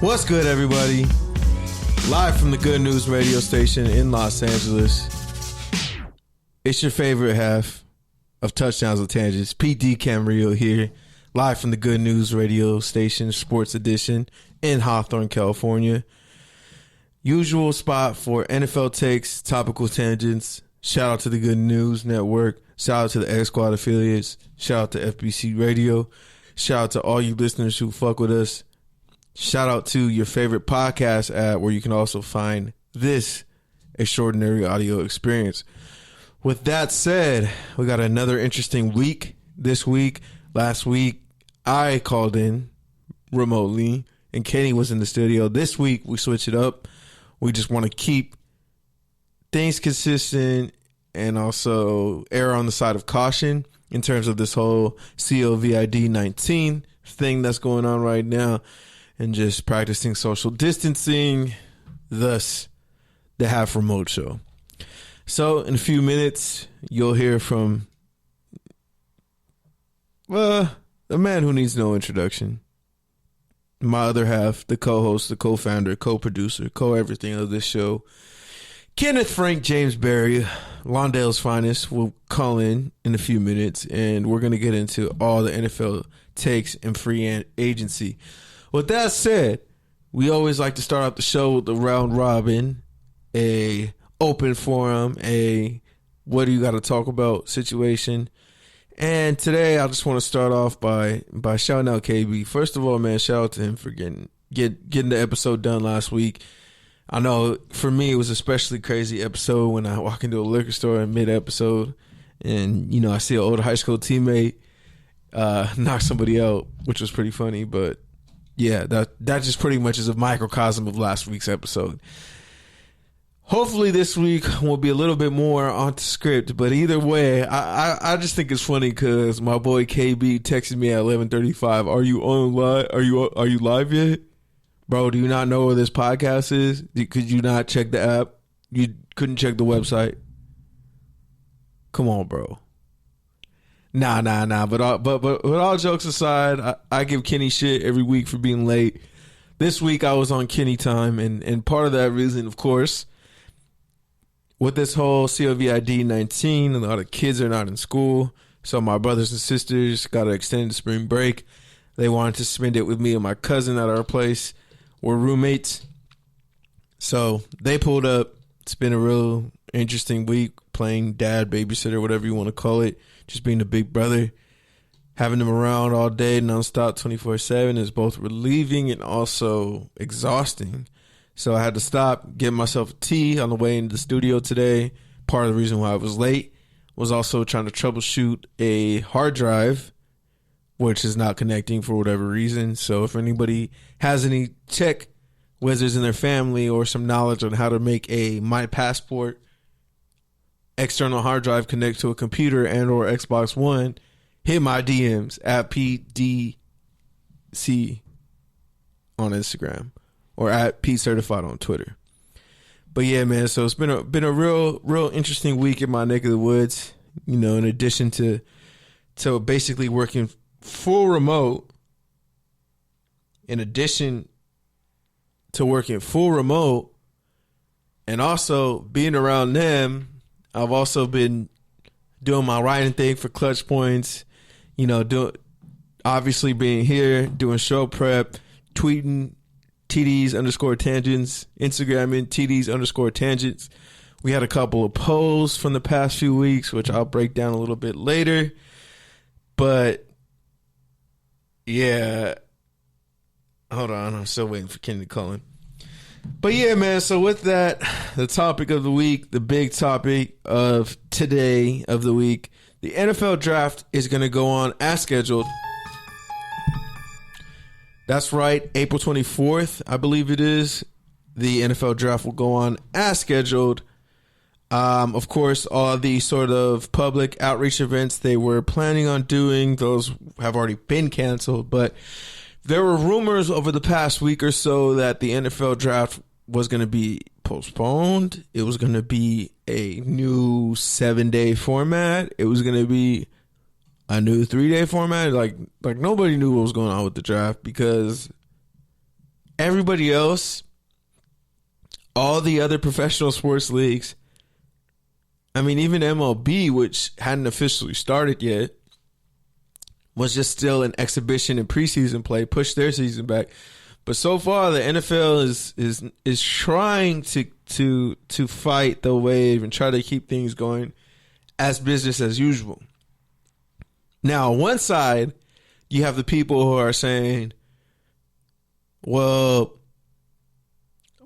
What's good, everybody? Live from the Good News radio station in Los Angeles. It's your favorite half of Touchdowns with Tangents. PD Camarillo here, live from the Good News radio station, Sports Edition in Hawthorne, California. Usual spot for NFL takes, topical tangents. Shout out to the Good News Network. Shout out to the X Squad affiliates. Shout out to FBC Radio. Shout out to all you listeners who fuck with us. Shout out to your favorite podcast app where you can also find this extraordinary audio experience. With that said, we got another interesting week this week. Last week, I called in remotely and Kenny was in the studio. This week, we switch it up. We just want to keep things consistent and also err on the side of caution in terms of this whole COVID-19 thing that's going on right now. And just practicing social distancing, thus the half remote show. So in a few minutes, you'll hear from a man who needs no introduction. My other half, the co-host, the co-founder, co-producer, co-everything of this show, Kenneth Frank James Berry, Lawndale's finest, will call in a few minutes, and we're going to get into all the NFL takes and free agency. With that said, we always like to start off the show with the round robin, a open forum, a what do you got to talk about situation. And today I just want to start off by shouting out KB. First of all, man, shout out to him for getting the episode done last week. I know for me it was an especially crazy episode when I walk into a liquor store in mid-episode and, you know, I see an old high school teammate knock somebody out, which was pretty funny, but yeah, that just pretty much is a microcosm of last week's episode. Hopefully this week will be a little bit more on the script, but either way, I just think it's funny because my boy KB texted me at 11:35. Are you on live? Are you live yet, bro? Do you not know where this podcast is? Could you not check the app? You couldn't check the website? Come on, bro. Nah. But all jokes aside, I give Kenny shit every week for being late. This week I was on Kenny time, and part of that reason, of course, with this whole COVID-19, a lot of kids are not in school. So my brothers and sisters got an extended spring break. They wanted to spend it with me and my cousin at our place. We're roommates. So they pulled up. It's been a real interesting week, playing dad, babysitter, whatever you want to call it. Just being a big brother, having them around all day, nonstop, 24/7 is both relieving and also exhausting. So I had to stop, get myself a tea on the way into the studio today. Part of the reason why I was late was also trying to troubleshoot a hard drive, which is not connecting for whatever reason. So if anybody has any tech wizards in their family or some knowledge on how to make a My Passport external hard drive connect to a computer and or Xbox One, hit my DMs at PDC on Instagram or at PCertified on Twitter. But yeah, man, so it's been a real interesting week in my neck of the woods. You know, in addition to basically working full remote, and also being around them, I've also been doing my writing thing for Clutch Points, you know, obviously being here, doing show prep, tweeting TDs_tangents, Instagramming TDs_tangents. We had a couple of polls from the past few weeks, which I'll break down a little bit later. But yeah, hold on, I'm still waiting for Kenny to call in. But yeah, man, so with that, the topic of the week, the big topic of today of the week, the NFL draft is going to go on as scheduled. That's right, April 24th, I believe it is. The NFL draft will go on as scheduled. Of course, all the sort of public outreach events they were planning on doing, those have already been canceled, but there were rumors over the past week or so that the NFL draft was going to be postponed. It was going to be a new 7-day format. It was going to be a new 3-day format. Like nobody knew what was going on with the draft because everybody else, all the other professional sports leagues, I mean, even MLB, which hadn't officially started yet, was just still an exhibition and preseason play, pushed their season back. But so far, the NFL is trying to fight the wave and try to keep things going as business as usual. Now, on one side, you have the people who are saying, well,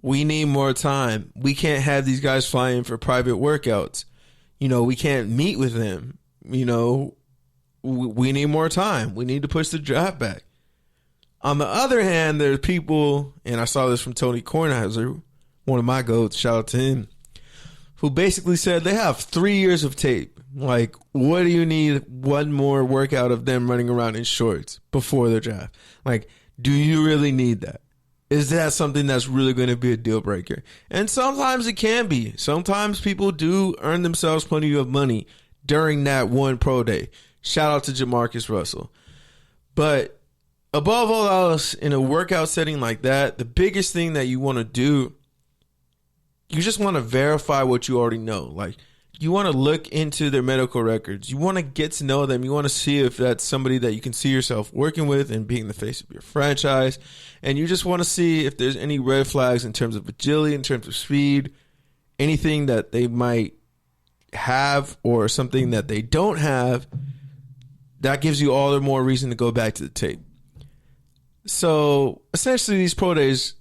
we need more time. We can't have these guys flying for private workouts. We can't meet with them. We need more time. We need to push the draft back. On the other hand, there's people, and I saw this from Tony Kornheiser, one of my goats, shout out to him, who basically said they have 3 years of tape. Like, what do you need one more workout of them running around in shorts before the draft? Like, do you really need that? Is that something that's really going to be a deal breaker? And sometimes it can be. Sometimes people do earn themselves plenty of money during that one pro day. Shout out to Jamarcus Russell. But above all else, in a workout setting like that, the biggest thing that you want to do, you just want to verify what you already know. Like, you want to look into their medical records. You want to get to know them. You want to see if that's somebody that you can see yourself working with and being the face of your franchise. And you just want to see if there's any red flags in terms of agility, in terms of speed, anything that they might have or something that they don't have. That gives you all the more reason to go back to the tape. So essentially, these pro days,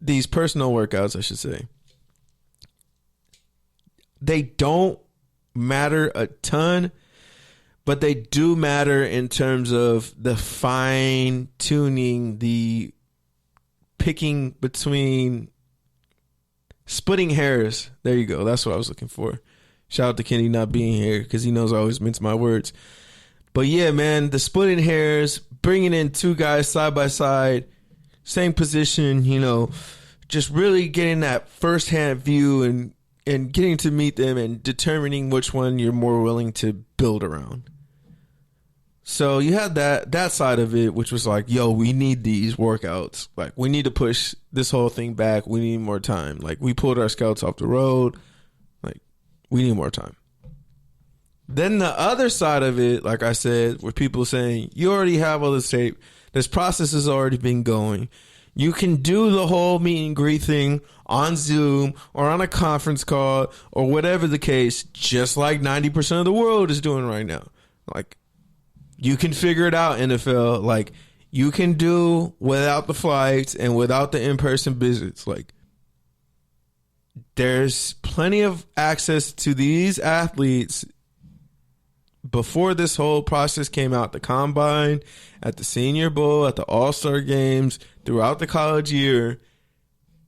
these personal workouts, I should say, they don't matter a ton, but they do matter in terms of the fine tuning, the picking between, splitting hairs. There you go. That's what I was looking for. Shout out to Kenny not being here because he knows I always mince my words. But yeah, man, the splitting hairs, bringing in two guys side by side, same position, just really getting that firsthand view and getting to meet them and determining which one you're more willing to build around. So you had that side of it, which was like, yo, we need these workouts. Like, we need to push this whole thing back. We need more time. Like, we pulled our scouts off the road. Like, we need more time. Then the other side of it, like I said, were people saying, you already have all this tape. This process has already been going. You can do the whole meet and greet thing on Zoom or on a conference call or whatever the case, just like 90% of the world is doing right now. Like, you can figure it out, NFL. Like, you can do without the flights and without the in-person visits. Like, there's plenty of access to these athletes before this whole process came out. The Combine, at the Senior Bowl, at the All-Star games, throughout the college year.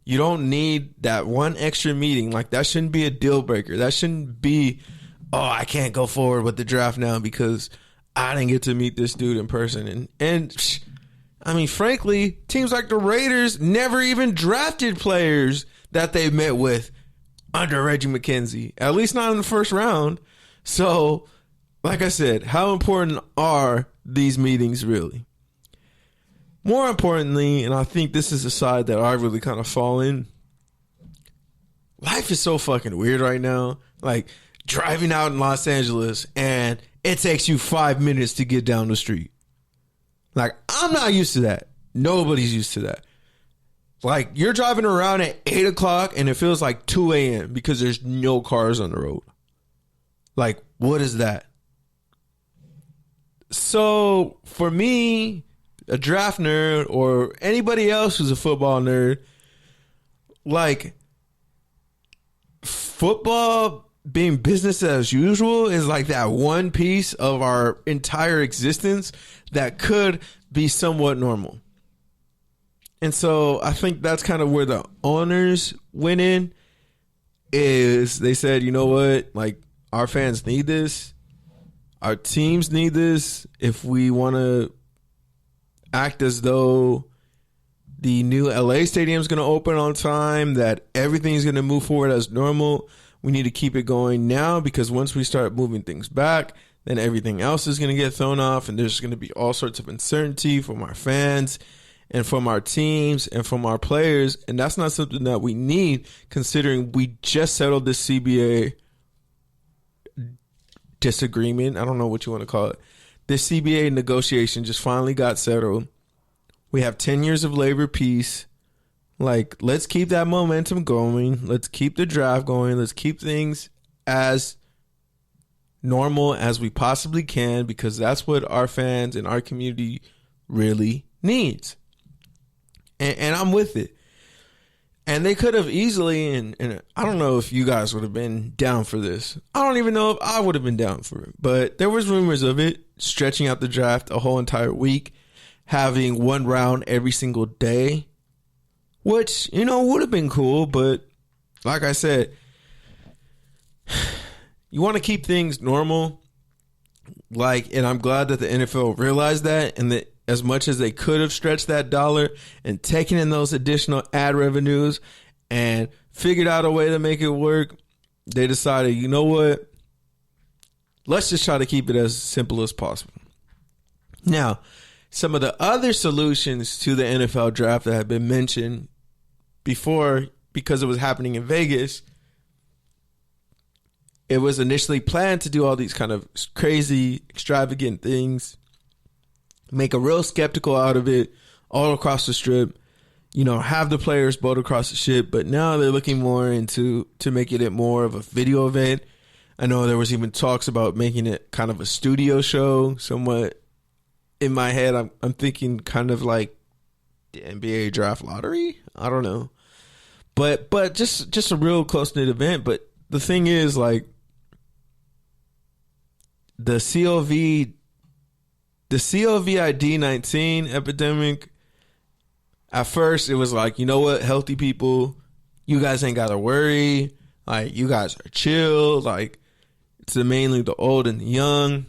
You don't need that one extra meeting. Like, that shouldn't be a deal breaker. That shouldn't be, oh, I can't go forward with the draft now because I didn't get to meet this dude in person. And I mean, frankly, teams like the Raiders never even drafted players that they met with under Reggie McKenzie, at least not in the first round. So, like I said, how important are these meetings really? More importantly, and I think this is a side that I really kind of fall in, life is so fucking weird right now. Like, driving out in Los Angeles and it takes you 5 minutes to get down the street. Like, I'm not used to that. Nobody's used to that. Like, you're driving around at 8 o'clock and it feels like 2 a.m. because there's no cars on the road. Like, what is that? So, for me, a draft nerd or anybody else who's a football nerd, like, football being business as usual is like that one piece of our entire existence that could be somewhat normal. And so I think that's kind of where the owners went in, is they said, you know what, like, our fans need this. Our teams need this. If we want to act as though the new LA stadium is going to open on time, that everything's going to move forward as normal, we need to keep it going now, because once we start moving things back, then everything else is going to get thrown off and there's going to be all sorts of uncertainty from our fans. and from our teams and from our players. And that's not something that we need, considering we just settled this CBA disagreement. I don't know what you want to call it. This CBA negotiation just finally got settled. We have 10 years of labor peace. Like, let's keep that momentum going. Let's keep the draft going. Let's keep things as normal as we possibly can, because that's what our fans and our community really needs. And I'm with it. And they could have easily, and I don't know if you guys would have been down for this. I don't even know if I would have been down for it. But there was rumors of it, stretching out the draft a whole entire week, having one round every single day, which, you know, would have been cool. But like I said, you want to keep things normal. And I'm glad that the NFL realized that, and that as much as they could have stretched that dollar and taken in those additional ad revenues and figured out a way to make it work, they decided, you know what? Let's just try to keep it as simple as possible. Now, some of the other solutions to the NFL draft that have been mentioned before, because it was happening in Vegas, it was initially planned to do all these kind of crazy, extravagant things, make a real spectacle out of it all across the strip, you know, have the players boat across the ship. But now they're looking more into making it more of a video event. I know there was even talks about making it kind of a studio show, somewhat. In my head, I'm thinking kind of like the NBA draft lottery. I don't know, but just a real close-knit event. But the thing is, like, the COVID-19 epidemic, at first it was like, you know what, healthy people, you guys ain't got to worry. Like, you guys are chill. Like, it's mainly the old and the young.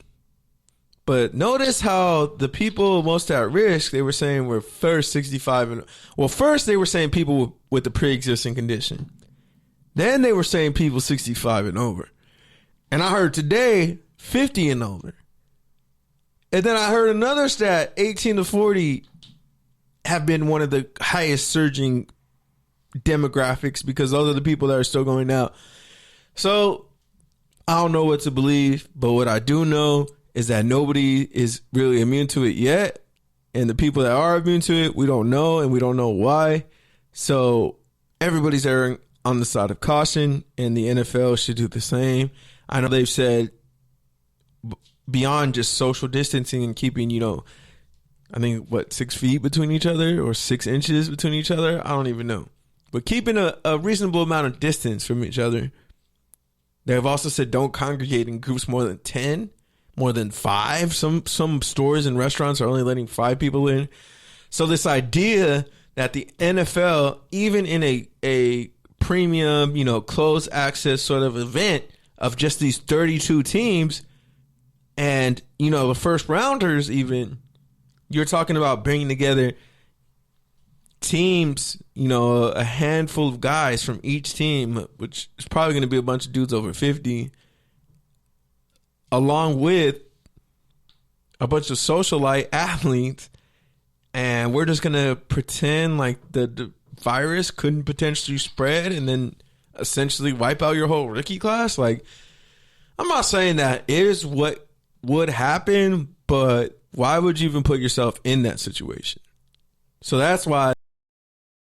But notice how the people most at risk, they were saying were first 65 and, well, first they were saying people with the pre-existing condition. Then they were saying people 65 and over. And I heard today 50 and over. And then I heard another stat, 18 to 40 have been one of the highest surging demographics, because those are the people that are still going out. So I don't know what to believe, but what I do know is that nobody is really immune to it yet. And the people that are immune to it, we don't know, and we don't know why. So everybody's erring on the side of caution, and the NFL should do the same. I know they've said beyond just social distancing and keeping, you know, I think, 6 feet between each other or 6 inches between each other? I don't even know. But keeping a reasonable amount of distance from each other. They've also said don't congregate in groups more than 10, more than 5. Some stores and restaurants are only letting 5 people in. So this idea that the NFL, even in a premium, you know, closed access sort of event of just these 32 teams, and, you know, the first rounders, even, you're talking about bringing together teams, you know, a handful of guys from each team, which is probably going to be a bunch of dudes over 50, along with a bunch of socialite athletes, and we're just going to pretend like the virus couldn't potentially spread and then essentially wipe out your whole rookie class. Like, I'm not saying that is what would happen, but why would you even put yourself in that situation? So that's why